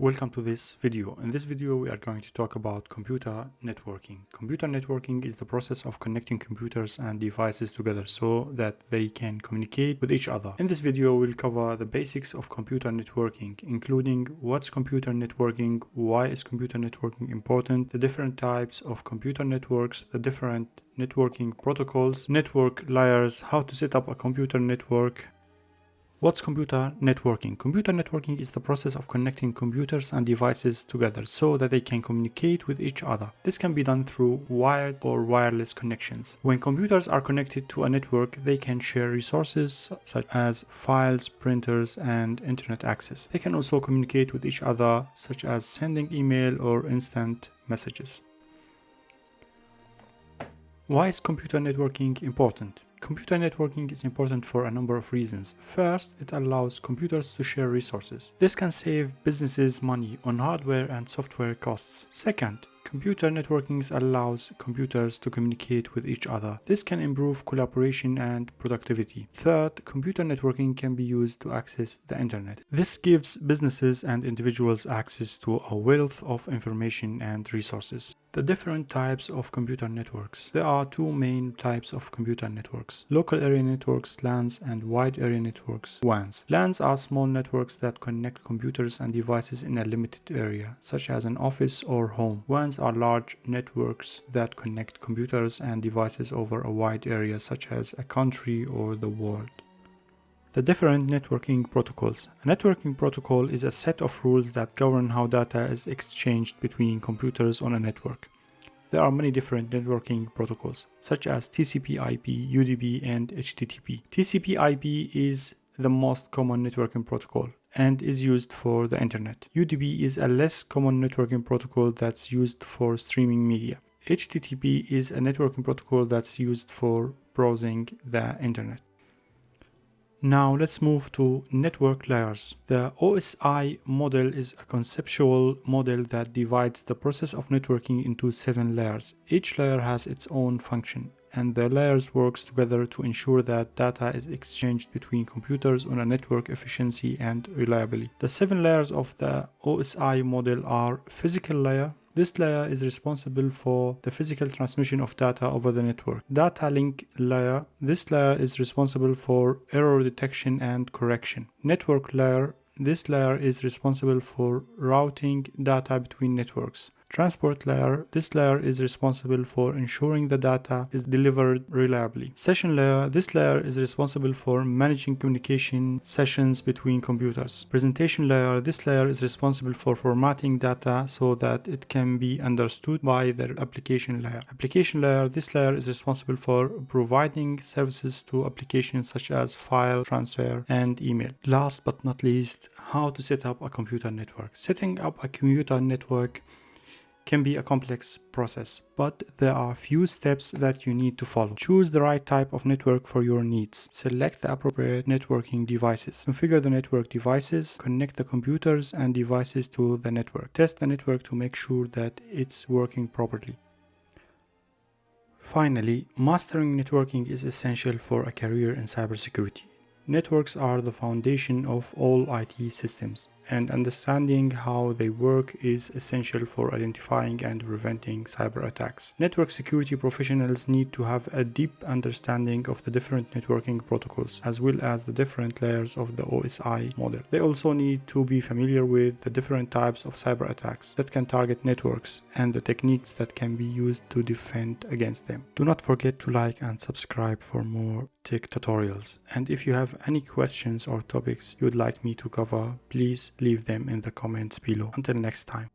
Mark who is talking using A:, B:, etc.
A: Welcome to this video. In this video, we are going to talk about computer networking. Computer networking is the process of connecting computers and devices together so that they can communicate with each other. In this video, we'll cover the basics of computer networking, including what's computer networking, why is computer networking important, the different types of computer networks, the different networking protocols, network layers, how to set up a computer network. What's computer networking? Computer networking is the process of connecting computers and devices together so that they can communicate with each other. This can be done through wired or wireless connections. When computers are connected to a network, they can share resources such as files, printers, and internet access. They can also communicate with each other, such as sending email or instant messages. Why is computer networking important? Computer networking is important for a number of reasons. First, it allows computers to share resources. This can save businesses money on hardware and software costs. Second, computer networking allows computers to communicate with each other. This can improve collaboration and productivity. Third, computer networking can be used to access the internet. This gives businesses and individuals access to a wealth of information and resources. The different types of computer networks. There are two main types of computer networks: local area networks, LANs, and wide area networks, WANs. LANs are small networks that connect computers and devices in a limited area, such as an office or home. WANs are large networks that connect computers and devices over a wide area, such as a country or the world. The different networking protocols. A networking protocol is a set of rules that govern how data is exchanged between computers on a network. There are many different networking protocols, such as TCP/IP, UDP, and HTTP. TCP/IP is the most common networking protocol and is used for the internet. UDP is a less common networking protocol that's used for streaming media. HTTP is a networking protocol that's used for browsing the internet. Now let's move to network layers. The OSI model is a conceptual model that divides the process of networking into 7 layers. Each layer has its own function, and the layers work together to ensure that data is exchanged between computers on a network efficiency and reliably. The 7 layers of the OSI model are: physical layer. This layer is responsible for the physical transmission of data over the network. Data link layer. This layer is responsible for error detection and correction. Network layer. This layer is responsible for routing data between networks. Transport layer. This layer is responsible for ensuring the data is delivered reliably. Session layer. This layer is responsible for managing communication sessions between computers. Presentation layer. This layer is responsible for formatting data so that it can be understood by the application layer. Application layer. This layer is responsible for providing services to applications such as file transfer and email. Last but not least, how to set up a computer network. Setting up a computer network can be a complex process, but there are a few steps that you need to follow. Choose the right type of network for your needs. Select the appropriate networking devices. Configure the network devices. Connect the computers and devices to the network. Test the network to make sure that it's working properly. Finally, mastering networking is essential for a career in cybersecurity. Networks are the foundation of all IT systems, and understanding how they work is essential for identifying and preventing cyber attacks. Network security professionals need to have a deep understanding of the different networking protocols, as well as the different layers of the OSI model. They also need to be familiar with the different types of cyber attacks that can target networks and the techniques that can be used to defend against them. Do not forget to like and subscribe for more tech tutorials. And if you have any questions or topics you'd like me to cover, please leave them in the comments below. Until next time.